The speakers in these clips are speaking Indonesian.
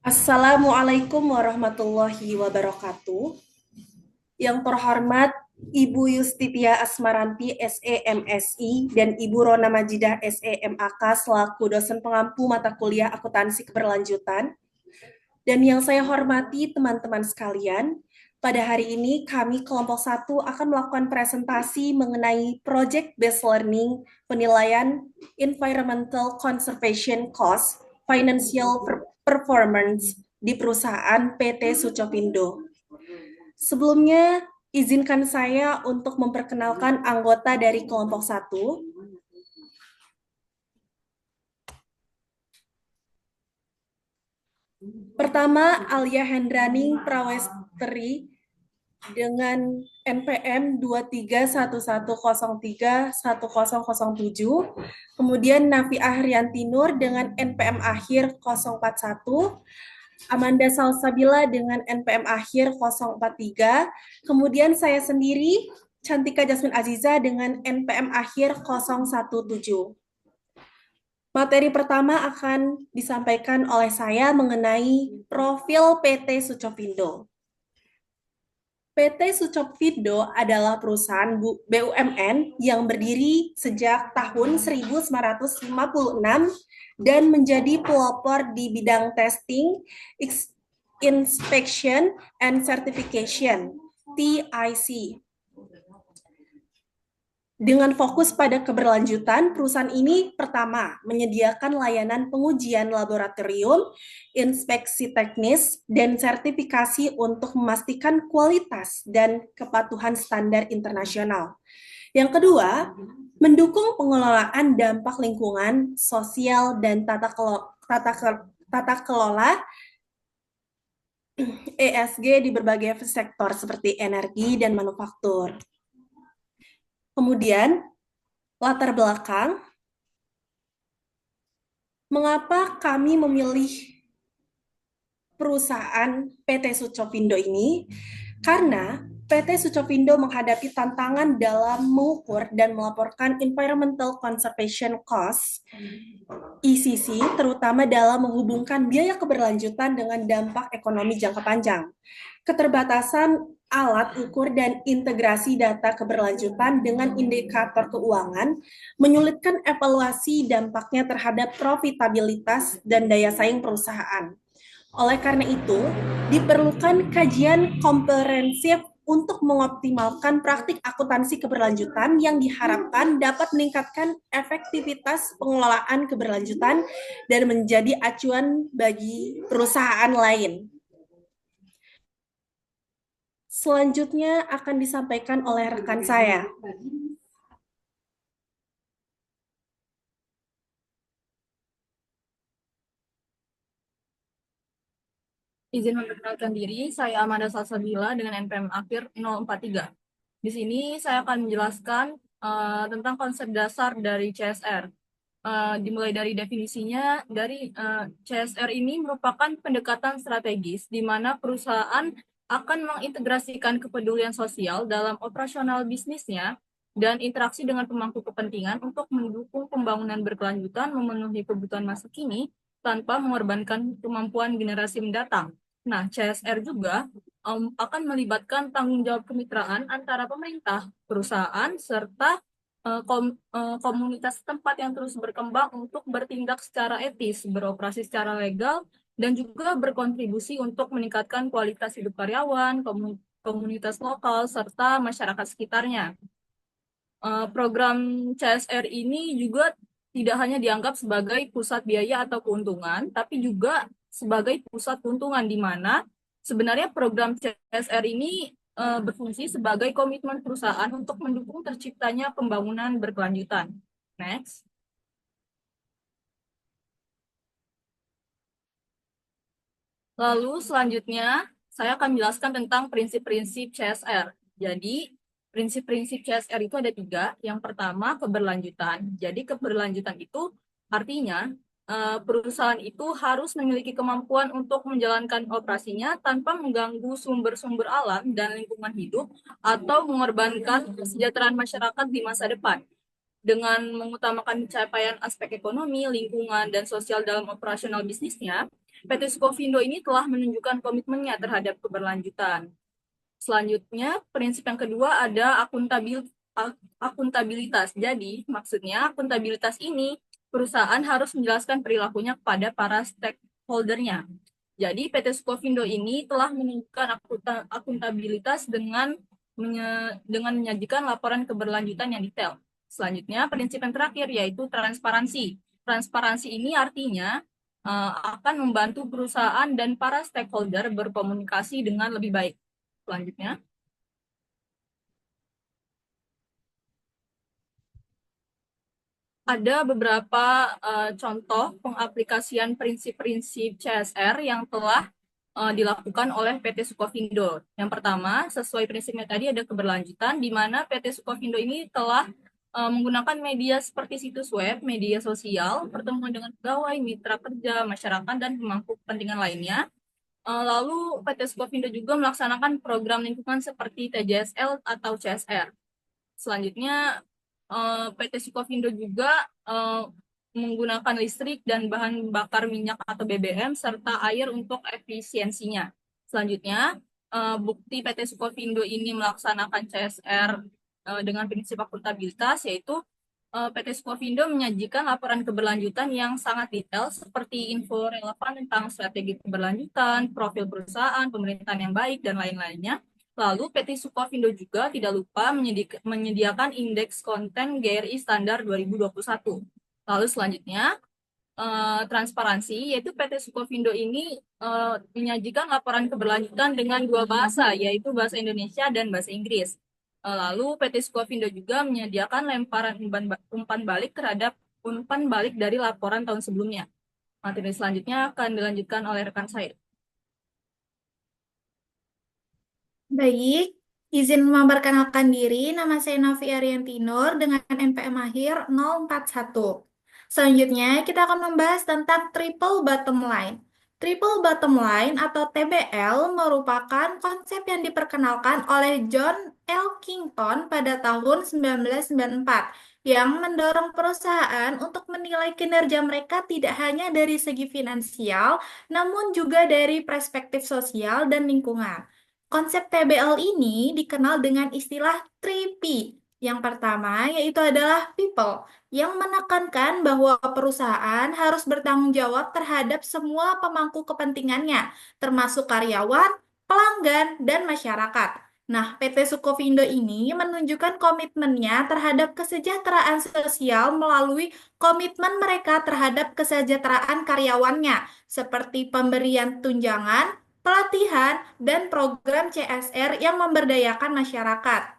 Assalamualaikum warahmatullahi wabarakatuh. Yang terhormat Ibu Yustitia Asmaranti SEMSI dan Ibu Rona Majidah SEMAK selaku dosen pengampu mata kuliah akuntansi keberlanjutan. Dan yang saya hormati teman-teman sekalian, pada hari ini kami kelompok 1 akan melakukan presentasi mengenai Project Based Learning Penilaian Environmental Conservation Cost Financial Performance di perusahaan PT Sucopindo. Sebelumnya, izinkan saya untuk memperkenalkan anggota dari kelompok 1. Pertama, Alia Hendraning Prawestri dengan NPM 2311031007. Kemudian Nafi Ahrianti Nur dengan NPM akhir 041. Amanda Salsabila dengan NPM akhir 043. Kemudian saya sendiri, Cantika Jasmine Aziza dengan NPM akhir 017. Materi pertama akan disampaikan oleh saya mengenai profil PT Sucopindo. PT Sucopindo adalah perusahaan BUMN yang berdiri sejak tahun 1956 dan menjadi pelopor di bidang testing, inspection, and certification (TIC). Dengan fokus pada keberlanjutan, perusahaan ini pertama menyediakan layanan pengujian laboratorium, inspeksi teknis, dan sertifikasi untuk memastikan kualitas dan kepatuhan standar internasional. Yang kedua, mendukung pengelolaan dampak lingkungan, sosial, dan tata kelola ESG di berbagai sektor seperti energi dan manufaktur. Kemudian, latar belakang, mengapa kami memilih perusahaan PT Sucopindo ini? Karena PT Sucopindo menghadapi tantangan dalam mengukur dan melaporkan Environmental Conservation Cost (ECC), terutama dalam menghubungkan biaya keberlanjutan dengan dampak ekonomi jangka panjang. Keterbatasan alat ukur dan integrasi data keberlanjutan dengan indikator keuangan menyulitkan evaluasi dampaknya terhadap profitabilitas dan daya saing perusahaan. Oleh karena itu, diperlukan kajian komprehensif untuk mengoptimalkan praktik akuntansi keberlanjutan yang diharapkan dapat meningkatkan efektivitas pengelolaan keberlanjutan dan menjadi acuan bagi perusahaan lain. Selanjutnya akan disampaikan oleh rekan saya. Izin memperkenalkan diri, saya Amanda Salsabila dengan NPM akhir 043. Di sini saya akan menjelaskan tentang konsep dasar dari CSR. Dimulai dari definisinya, CSR ini merupakan pendekatan strategis di mana perusahaan akan mengintegrasikan kepedulian sosial dalam operasional bisnisnya dan interaksi dengan pemangku kepentingan untuk mendukung pembangunan berkelanjutan memenuhi kebutuhan masa kini tanpa mengorbankan kemampuan generasi mendatang. Nah, CSR juga akan melibatkan tanggung jawab kemitraan antara pemerintah, perusahaan, serta komunitas tempat yang terus berkembang untuk bertindak secara etis, beroperasi secara legal, dan juga berkontribusi untuk meningkatkan kualitas hidup karyawan, komunitas lokal, serta masyarakat sekitarnya. Program CSR ini juga tidak hanya dianggap sebagai pusat biaya atau keuntungan, tapi juga sebagai pusat keuntungan di mana sebenarnya program CSR ini berfungsi sebagai komitmen perusahaan untuk mendukung terciptanya pembangunan berkelanjutan. Next. Lalu selanjutnya saya akan menjelaskan tentang prinsip-prinsip CSR. Jadi prinsip-prinsip CSR itu ada 3. Yang pertama keberlanjutan. Jadi keberlanjutan itu artinya perusahaan itu harus memiliki kemampuan untuk menjalankan operasinya tanpa mengganggu sumber-sumber alam dan lingkungan hidup atau mengorbankan kesejahteraan masyarakat di masa depan. Dengan mengutamakan pencapaian aspek ekonomi, lingkungan, dan sosial dalam operasional bisnisnya, PT Sukovindo ini telah menunjukkan komitmennya terhadap keberlanjutan. Selanjutnya, prinsip yang kedua ada akuntabilitas. Jadi, maksudnya akuntabilitas ini perusahaan harus menjelaskan perilakunya kepada para stakeholder-nya. Jadi, PT Sukovindo ini telah menunjukkan akuntabilitas dengan menyajikan laporan keberlanjutan yang detail. Selanjutnya, prinsip yang terakhir yaitu transparansi. Transparansi ini artinya akan membantu perusahaan dan para stakeholder berkomunikasi dengan lebih baik. Selanjutnya, ada beberapa contoh pengaplikasian prinsip-prinsip CSR yang telah dilakukan oleh PT Sukovindo. Yang pertama, sesuai prinsipnya tadi ada keberlanjutan, di mana PT Sukovindo ini telah menggunakan media seperti situs web, media sosial, pertemuan dengan pegawai, mitra kerja, masyarakat, dan pemangku kepentingan lainnya. Lalu PT Sukovindo juga melaksanakan program lingkungan seperti TJSL atau CSR. Selanjutnya, PT Sukovindo juga menggunakan listrik dan bahan bakar minyak atau BBM serta air untuk efisiensinya. Selanjutnya, bukti PT Sukovindo ini melaksanakan CSR dengan prinsip akuntabilitas, yaitu PT Sukovindo menyajikan laporan keberlanjutan yang sangat detail seperti info relevan tentang strategi keberlanjutan, profil perusahaan, pemerintahan yang baik, dan lain-lainnya. Lalu PT Sukovindo juga tidak lupa menyediakan indeks konten GRI Standar 2021. Lalu selanjutnya, transparansi, yaitu PT Sukovindo ini menyajikan laporan keberlanjutan dengan dua bahasa, yaitu bahasa Indonesia dan bahasa Inggris. Lalu PT Sukovindo juga menyediakan lemparan umpan balik terhadap umpan balik dari laporan tahun sebelumnya. Materi selanjutnya akan dilanjutkan oleh rekan saya. Baik, izin memperkenalkan diri, nama saya Novi Ariantinor dengan NPM akhir 041. Selanjutnya, kita akan membahas tentang triple bottom line. Triple bottom line atau TBL merupakan konsep yang diperkenalkan oleh John Elkington pada tahun 1994 yang mendorong perusahaan untuk menilai kinerja mereka tidak hanya dari segi finansial, namun juga dari perspektif sosial dan lingkungan. Konsep TBL ini dikenal dengan istilah 3P. Yang pertama yaitu adalah people, yang menekankan bahwa perusahaan harus bertanggung jawab terhadap semua pemangku kepentingannya, termasuk karyawan, pelanggan, dan masyarakat. Nah, PT Sukovindo ini menunjukkan komitmennya terhadap kesejahteraan sosial melalui komitmen mereka terhadap kesejahteraan karyawannya, seperti pemberian tunjangan, pelatihan, dan program CSR yang memberdayakan masyarakat.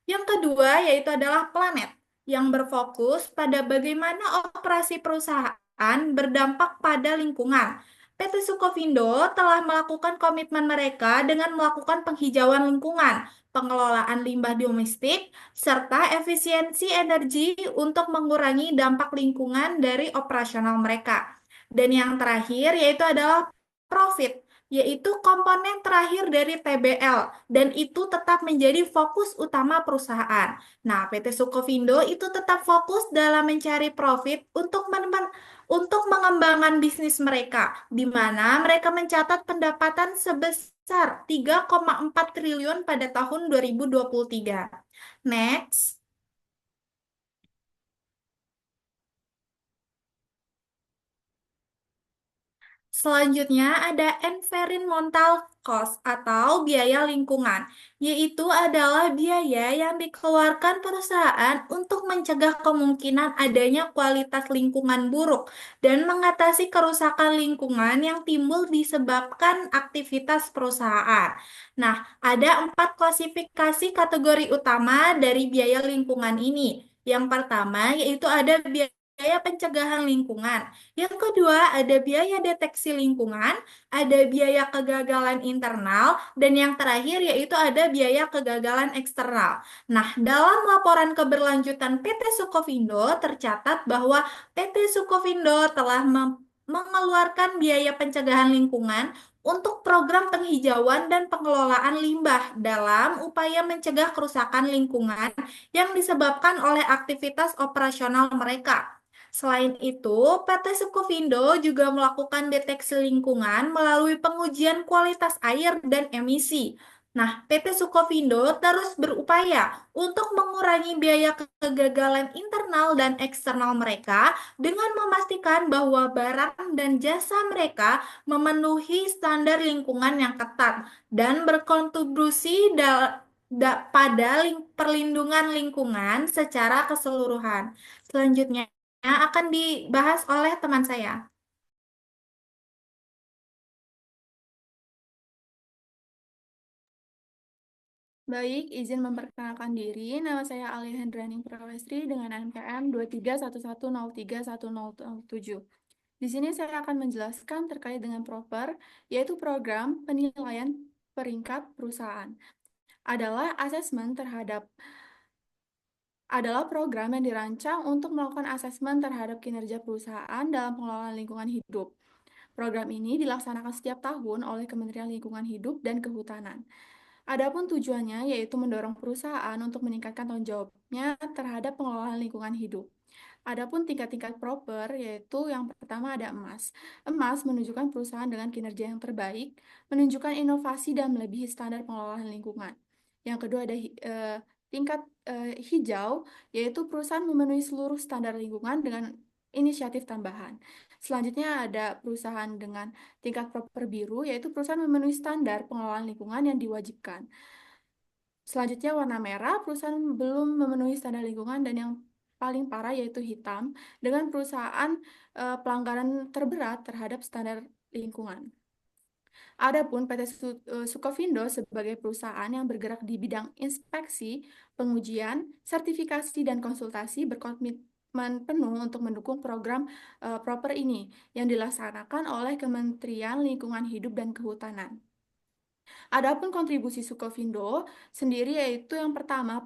Yang kedua yaitu adalah planet, yang berfokus pada bagaimana operasi perusahaan berdampak pada lingkungan. PT Sukovindo telah melakukan komitmen mereka dengan melakukan penghijauan lingkungan, pengelolaan limbah domestik, serta efisiensi energi untuk mengurangi dampak lingkungan dari operasional mereka. Dan yang terakhir yaitu adalah profit, yaitu komponen terakhir dari TBL, dan itu tetap menjadi fokus utama perusahaan. Nah, PT Sukovindo itu tetap fokus dalam mencari profit untuk mengembangkan bisnis mereka, di mana mereka mencatat pendapatan sebesar 3,4 triliun pada tahun 2023. Next. Selanjutnya ada environmental cost atau biaya lingkungan, yaitu adalah biaya yang dikeluarkan perusahaan untuk mencegah kemungkinan adanya kualitas lingkungan buruk dan mengatasi kerusakan lingkungan yang timbul disebabkan aktivitas perusahaan. Nah, ada 4 klasifikasi kategori utama dari biaya lingkungan ini. Yang pertama yaitu ada biaya pencegahan lingkungan. Yang kedua, ada biaya deteksi lingkungan, ada biaya kegagalan internal, dan yang terakhir yaitu ada biaya kegagalan eksternal. Nah, dalam laporan keberlanjutan PT Sukovindo tercatat bahwa PT Sukovindo telah mengeluarkan biaya pencegahan lingkungan untuk program penghijauan dan pengelolaan limbah dalam upaya mencegah kerusakan lingkungan yang disebabkan oleh aktivitas operasional mereka. Selain itu, PT Sukovindo juga melakukan deteksi lingkungan melalui pengujian kualitas air dan emisi. Nah, PT Sukovindo terus berupaya untuk mengurangi biaya kegagalan internal dan eksternal mereka dengan memastikan bahwa barang dan jasa mereka memenuhi standar lingkungan yang ketat dan berkontribusi pada perlindungan lingkungan secara keseluruhan. Selanjutnya akan dibahas oleh teman saya. Baik, izin memperkenalkan diri. Nama saya Alia Hendraning Prawestri dengan NPM 2311031007. Di sini saya akan menjelaskan terkait dengan proper, yaitu program penilaian peringkat perusahaan. Adalah program yang dirancang untuk melakukan asesmen terhadap kinerja perusahaan dalam pengelolaan lingkungan hidup. Program ini dilaksanakan setiap tahun oleh Kementerian Lingkungan Hidup dan Kehutanan. Adapun tujuannya yaitu mendorong perusahaan untuk meningkatkan tanggung jawabnya terhadap pengelolaan lingkungan hidup. Adapun tingkat-tingkat proper yaitu yang pertama ada emas. Emas menunjukkan perusahaan dengan kinerja yang terbaik, menunjukkan inovasi dan melebihi standar pengelolaan lingkungan. Yang kedua ada tingkat hijau, yaitu perusahaan memenuhi seluruh standar lingkungan dengan inisiatif tambahan. Selanjutnya ada perusahaan dengan tingkat proper biru, yaitu perusahaan memenuhi standar pengelolaan lingkungan yang diwajibkan. Selanjutnya warna merah, perusahaan belum memenuhi standar lingkungan, dan yang paling parah yaitu hitam, dengan perusahaan pelanggaran terberat terhadap standar lingkungan. Adapun PT Sukovindo sebagai perusahaan yang bergerak di bidang inspeksi, pengujian, sertifikasi, dan konsultasi berkomitmen penuh untuk mendukung program proper ini yang dilaksanakan oleh Kementerian Lingkungan Hidup dan Kehutanan. Adapun kontribusi Sukovindo sendiri yaitu yang pertama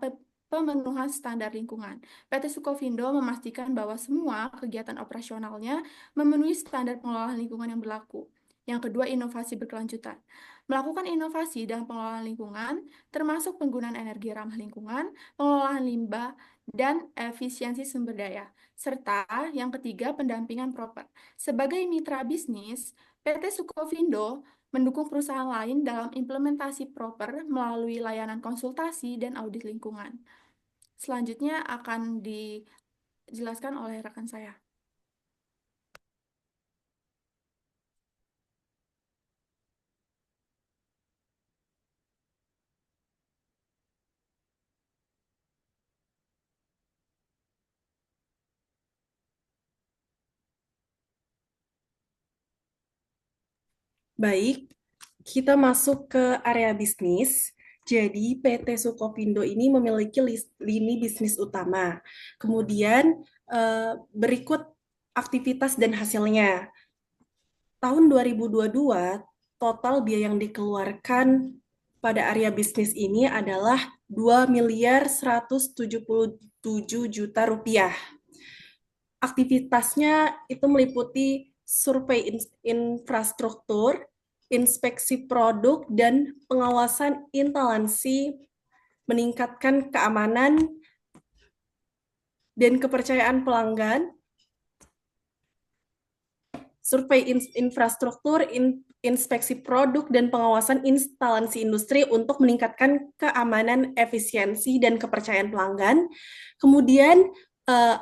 pemenuhan standar lingkungan. PT Sukovindo memastikan bahwa semua kegiatan operasionalnya memenuhi standar pengelolaan lingkungan yang berlaku. Yang kedua, inovasi berkelanjutan. Melakukan inovasi dalam pengelolaan lingkungan, termasuk penggunaan energi ramah lingkungan, pengelolaan limbah, dan efisiensi sumber daya. Serta yang ketiga, pendampingan proper. Sebagai mitra bisnis, PT Sukovindo mendukung perusahaan lain dalam implementasi proper melalui layanan konsultasi dan audit lingkungan. Selanjutnya akan dijelaskan oleh rekan saya. Baik, kita masuk ke area bisnis. Jadi PT Sukovindo ini memiliki lini bisnis utama. Kemudian berikut aktivitas dan hasilnya. Tahun 2022, total biaya yang dikeluarkan pada area bisnis ini adalah 2.177 juta rupiah. Aktivitasnya itu meliputi survei infrastruktur, inspeksi produk, dan pengawasan instalasi, meningkatkan keamanan dan kepercayaan pelanggan, survei infrastruktur, inspeksi produk, dan pengawasan instalasi industri untuk meningkatkan keamanan, efisiensi, dan kepercayaan pelanggan. Kemudian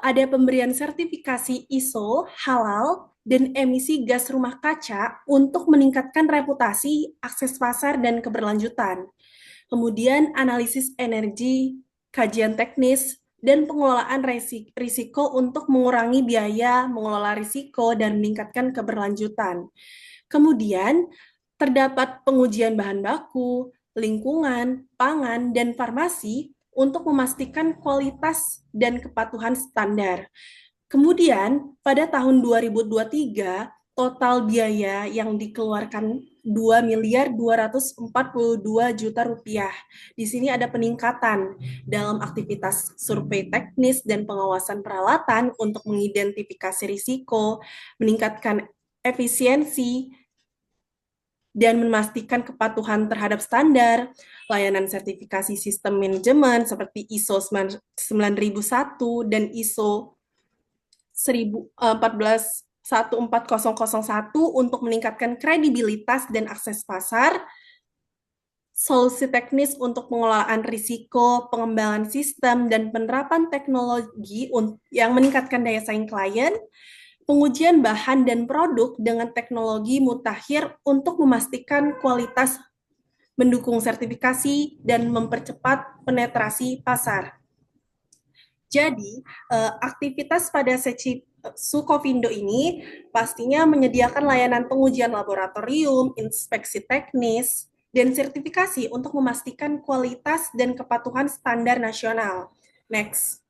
ada pemberian sertifikasi ISO, halal, dan emisi gas rumah kaca untuk meningkatkan reputasi, akses pasar, dan keberlanjutan. Kemudian analisis energi, kajian teknis, dan pengelolaan risiko untuk mengurangi biaya mengelola risiko dan meningkatkan keberlanjutan. Kemudian terdapat pengujian bahan baku, lingkungan, pangan, dan farmasi untuk memastikan kualitas dan kepatuhan standar. Kemudian, pada tahun 2023, total biaya yang dikeluarkan 2.242 juta rupiah. Di sini ada peningkatan dalam aktivitas survei teknis dan pengawasan peralatan untuk mengidentifikasi risiko, meningkatkan efisiensi, dan memastikan kepatuhan terhadap standar, layanan sertifikasi sistem manajemen seperti ISO 9001 dan ISO 14001 untuk meningkatkan kredibilitas dan akses pasar, solusi teknis untuk pengelolaan risiko, pengembangan sistem, dan penerapan teknologi yang meningkatkan daya saing klien, pengujian bahan dan produk dengan teknologi mutakhir untuk memastikan kualitas, mendukung sertifikasi, dan mempercepat penetrasi pasar. Jadi, aktivitas pada sesi Sukovindo ini pastinya menyediakan layanan pengujian laboratorium, inspeksi teknis, dan sertifikasi untuk memastikan kualitas dan kepatuhan standar nasional. Next.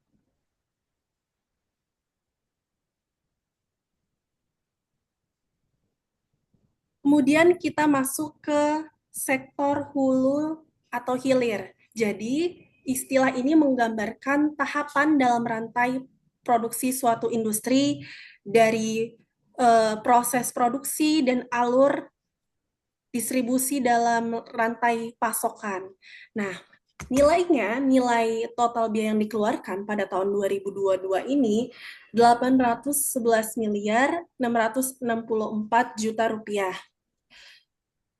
Kemudian kita masuk ke sektor hulu atau hilir. Jadi, istilah ini menggambarkan tahapan dalam rantai produksi suatu industri dari proses produksi dan alur distribusi dalam rantai pasokan. Nah, nilai total biaya yang dikeluarkan pada tahun 2022 ini 811 miliar 664 juta rupiah.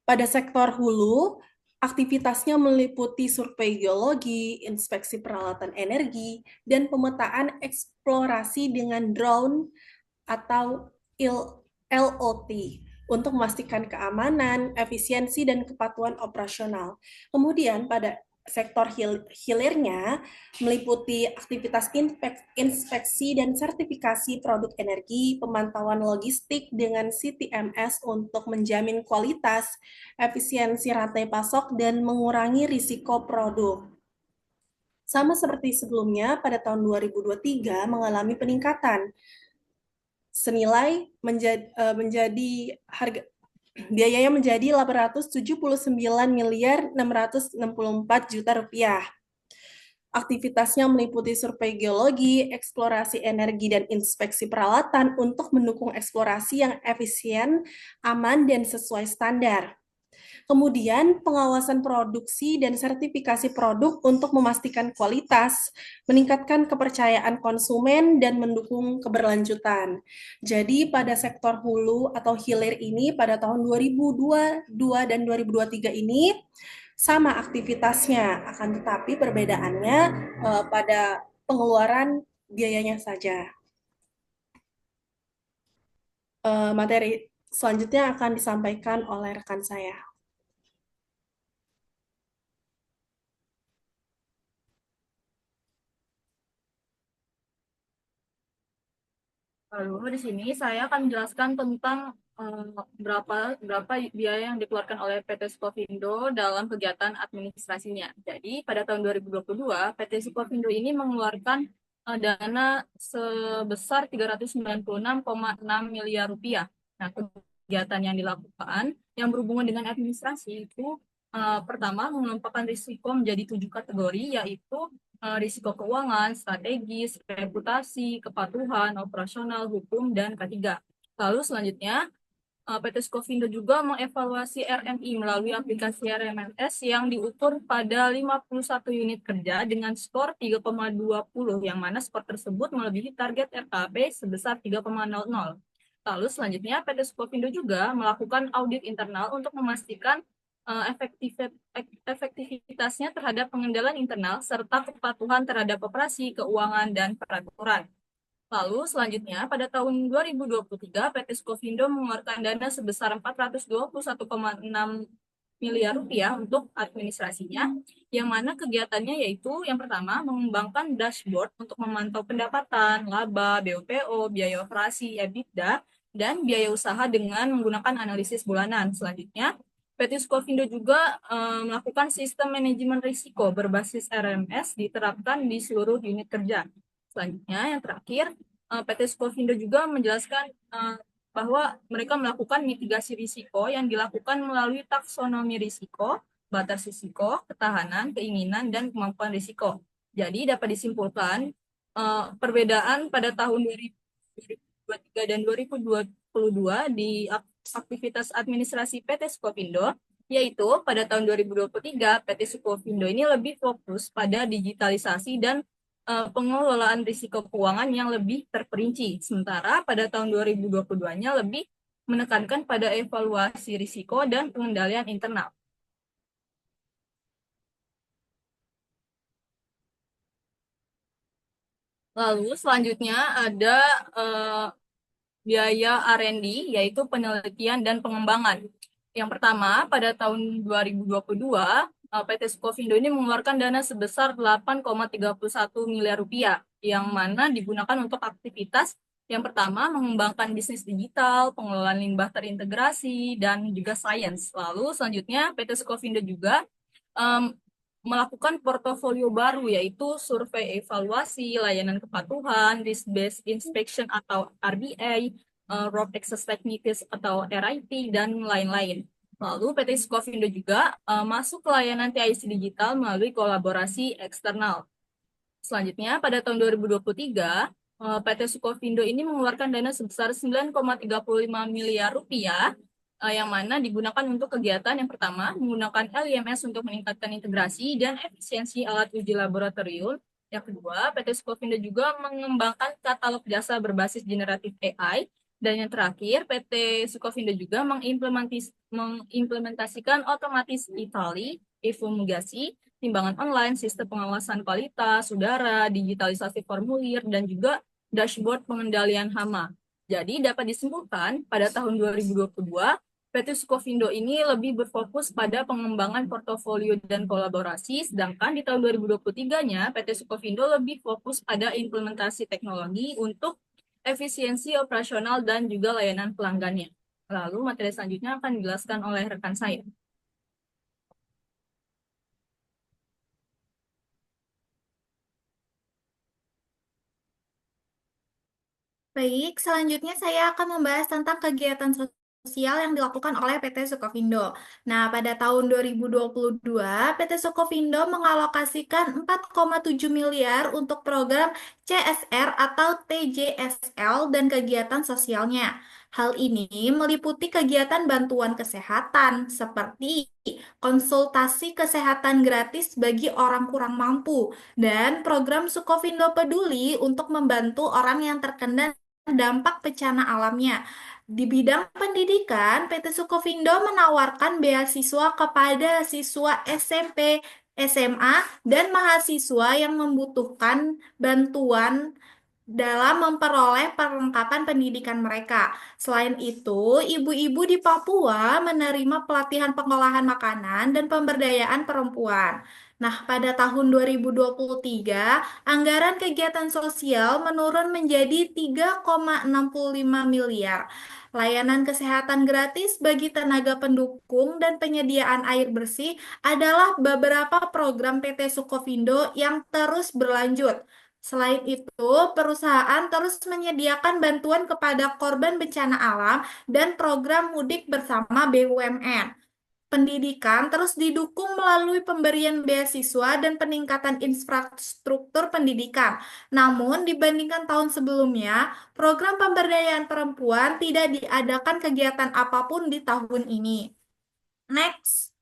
Pada sektor hulu, aktivitasnya meliputi survei geologi, inspeksi peralatan energi, dan pemetaan eksplorasi dengan drone atau LOT untuk memastikan keamanan, efisiensi, dan kepatuhan operasional. Kemudian pada sektor hilirnya meliputi aktivitas inspeksi dan sertifikasi produk energi, pemantauan logistik dengan CTMS untuk menjamin kualitas, efisiensi rantai pasok, dan mengurangi risiko produk. Sama seperti sebelumnya, pada tahun 2023 mengalami peningkatan senilai menjadi harga biayanya menjadi 879 miliar 664 juta rupiah. Aktivitasnya meliputi survei geologi, eksplorasi energi, dan inspeksi peralatan untuk mendukung eksplorasi yang efisien, aman, dan sesuai standar. Kemudian pengawasan produksi dan sertifikasi produk untuk memastikan kualitas, meningkatkan kepercayaan konsumen, dan mendukung keberlanjutan. Jadi pada sektor hulu atau hilir ini pada tahun 2022 dan 2023 ini sama aktivitasnya, akan tetapi perbedaannya pada pengeluaran biayanya saja. Materi selanjutnya akan disampaikan oleh rekan saya. Lalu di sini saya akan menjelaskan tentang berapa biaya yang dikeluarkan oleh PT Sukovindo dalam kegiatan administrasinya. Jadi pada tahun 2022 PT Sukovindo ini mengeluarkan dana sebesar 396,6 miliar rupiah. Nah, kegiatan yang dilakukan yang berhubungan dengan administrasi itu pertama mengelompokkan risiko menjadi 7 kategori, yaitu risiko keuangan, strategis, reputasi, kepatuhan, operasional, hukum, dan ketiga. Lalu selanjutnya, PT Sukovindo juga mengevaluasi RMI melalui aplikasi RMS yang diukur pada 51 unit kerja dengan skor 3,20, yang mana skor tersebut melebihi target RKP sebesar 3,00. Lalu selanjutnya, PT Sukovindo juga melakukan audit internal untuk memastikan efektivitasnya terhadap pengendalian internal serta kepatuhan terhadap operasi, keuangan, dan peraturan. Lalu selanjutnya pada tahun 2023 PT Sukovindo mengeluarkan dana sebesar 421,6 miliar rupiah untuk administrasinya, yang mana kegiatannya yaitu yang pertama mengembangkan dashboard untuk memantau pendapatan, laba, BOPO, biaya operasi, EBITDA, dan biaya usaha dengan menggunakan analisis bulanan. Selanjutnya, PT Sukovindo juga melakukan sistem manajemen risiko berbasis RMS diterapkan di seluruh unit kerja. Selanjutnya, yang terakhir, PT Sukovindo juga menjelaskan bahwa mereka melakukan mitigasi risiko yang dilakukan melalui taksonomi risiko, batas risiko, ketahanan, keinginan, dan kemampuan risiko. Jadi dapat disimpulkan perbedaan pada tahun 2023 dan 2022 di aktivitas administrasi PT Sukovindo, yaitu pada tahun 2023 PT Sukovindo ini lebih fokus pada digitalisasi dan pengelolaan risiko keuangan yang lebih terperinci. Sementara pada tahun 2022-nya lebih menekankan pada evaluasi risiko dan pengendalian internal. Lalu selanjutnya ada biaya R&D, yaitu penelitian dan pengembangan. Yang pertama, pada tahun 2022, PT Sukovindo ini mengeluarkan dana sebesar 8,31 miliar rupiah, yang mana digunakan untuk aktivitas yang pertama, mengembangkan bisnis digital, pengelolaan limbah terintegrasi, dan juga sains. Lalu selanjutnya, PT Sukovindo juga melakukan portofolio baru, yaitu survei evaluasi, layanan kepatuhan, risk-based inspection atau RBA, road access techniques atau RIT, dan lain-lain. Lalu PT Sukovindo juga masuk ke layanan TIC digital melalui kolaborasi eksternal. Selanjutnya, pada tahun 2023, PT Sukovindo ini mengeluarkan dana sebesar 9,35 miliar rupiah, yang mana digunakan untuk kegiatan yang pertama, menggunakan LIMS untuk meningkatkan integrasi dan efisiensi alat uji laboratorium. Yang kedua, PT Sukovindo juga mengembangkan katalog jasa berbasis generatif AI. Dan yang terakhir, PT Sukovindo juga mengimplementasikan otomatis e-tally, e-fumigasi, timbangan online, sistem pengawasan kualitas, udara, digitalisasi formulir, dan juga dashboard pengendalian hama. Jadi dapat disimpulkan pada tahun 2022, PT Sukovindo ini lebih berfokus pada pengembangan portofolio dan kolaborasi, sedangkan di tahun 2023-nya PT Sukovindo lebih fokus pada implementasi teknologi untuk efisiensi operasional dan juga layanan pelanggannya. Lalu materi selanjutnya akan dijelaskan oleh rekan saya. Baik, selanjutnya saya akan membahas tentang kegiatan sosial yang dilakukan oleh PT Sukovindo. Nah, pada tahun 2022, PT Sukovindo mengalokasikan 4,7 miliar untuk program CSR atau TJSL dan kegiatan sosialnya. Hal ini meliputi kegiatan bantuan kesehatan seperti konsultasi kesehatan gratis bagi orang kurang mampu dan program Sukovindo Peduli untuk membantu orang yang terkena dampak bencana alamnya. Di bidang pendidikan, PT Sukovindo menawarkan beasiswa kepada siswa SMP, SMA, dan mahasiswa yang membutuhkan bantuan dalam memperoleh perlengkapan pendidikan mereka. Selain itu, ibu-ibu di Papua menerima pelatihan pengolahan makanan dan pemberdayaan perempuan. Nah, pada tahun 2023, anggaran kegiatan sosial menurun menjadi 3,65 miliar. Layanan kesehatan gratis bagi tenaga pendukung dan penyediaan air bersih adalah beberapa program PT Sukovindo yang terus berlanjut. Selain itu, perusahaan terus menyediakan bantuan kepada korban bencana alam dan program mudik bersama BUMN. Pendidikan terus didukung melalui pemberian beasiswa dan peningkatan infrastruktur pendidikan. Namun, dibandingkan tahun sebelumnya, program pemberdayaan perempuan tidak diadakan kegiatan apapun di tahun ini. Next.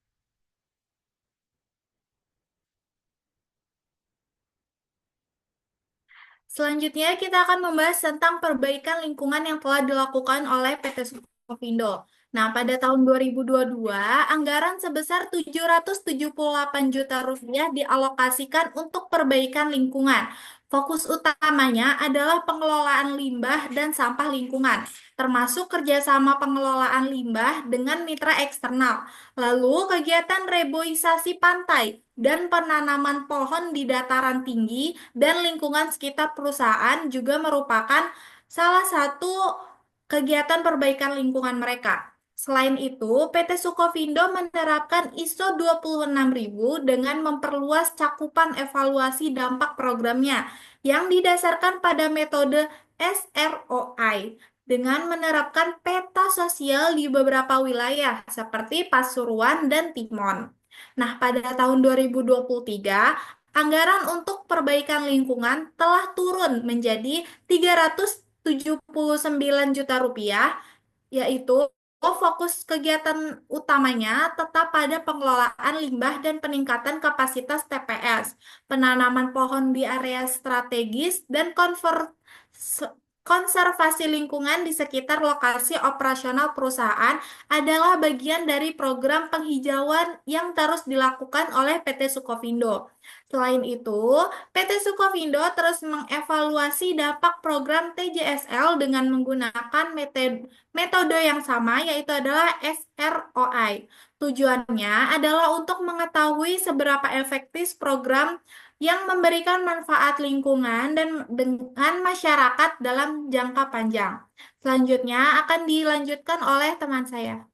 Selanjutnya, kita akan membahas tentang perbaikan lingkungan yang telah dilakukan oleh PT Sukovindo. Nah, pada tahun 2022, anggaran sebesar 778 juta rupiah dialokasikan untuk perbaikan lingkungan. Fokus utamanya adalah pengelolaan limbah dan sampah lingkungan, termasuk kerjasama pengelolaan limbah dengan mitra eksternal. Lalu, kegiatan reboisasi pantai dan penanaman pohon di dataran tinggi dan lingkungan sekitar perusahaan juga merupakan salah satu kegiatan perbaikan lingkungan mereka. Selain itu, PT Sukovindo menerapkan ISO 26000 dengan memperluas cakupan evaluasi dampak programnya yang didasarkan pada metode SROI dengan menerapkan peta sosial di beberapa wilayah seperti Pasuruan dan Timon. Nah, pada tahun 2023, anggaran untuk perbaikan lingkungan telah turun menjadi 379 juta rupiah, yaitu fokus kegiatan utamanya tetap pada pengelolaan limbah dan peningkatan kapasitas TPS, penanaman pohon di area strategis, dan konservasi lingkungan di sekitar lokasi operasional perusahaan adalah bagian dari program penghijauan yang terus dilakukan oleh PT Sukovindo. Selain itu, PT Sukovindo terus mengevaluasi dampak program TJSL dengan menggunakan metode yang sama, yaitu adalah SROI. Tujuannya adalah untuk mengetahui seberapa efektif program yang memberikan manfaat lingkungan dan dengan masyarakat dalam jangka panjang. Selanjutnya akan dilanjutkan oleh teman saya.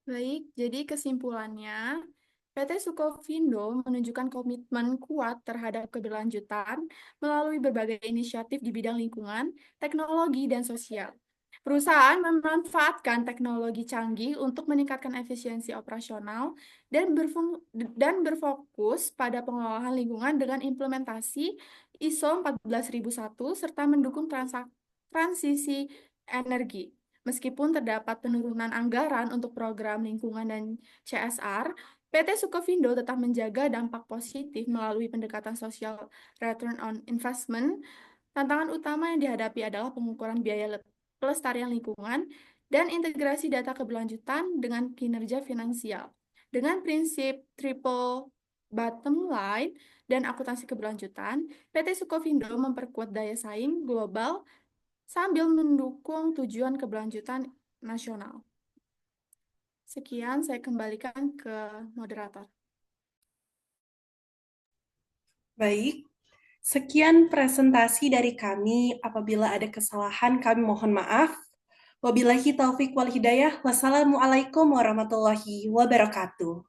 Baik, jadi kesimpulannya, PT Sukovindo menunjukkan komitmen kuat terhadap keberlanjutan melalui berbagai inisiatif di bidang lingkungan, teknologi, dan sosial. Perusahaan memanfaatkan teknologi canggih untuk meningkatkan efisiensi operasional dan berfokus pada pengelolaan lingkungan dengan implementasi ISO 14001 serta mendukung transisi energi. Meskipun terdapat penurunan anggaran untuk program lingkungan dan CSR, PT Sukovindo tetap menjaga dampak positif melalui pendekatan social return on investment. Tantangan utama yang dihadapi adalah pengukuran biaya pelestarian lingkungan dan integrasi data keberlanjutan dengan kinerja finansial. Dengan prinsip triple bottom line dan akuntansi keberlanjutan, PT Sukovindo memperkuat daya saing global sambil mendukung tujuan keberlanjutan nasional. Sekian, saya kembalikan ke moderator. Baik, sekian presentasi dari kami. Apabila ada kesalahan, kami mohon maaf. Wabillahi taufik wal hidayah. Wassalamualaikum warahmatullahi wabarakatuh.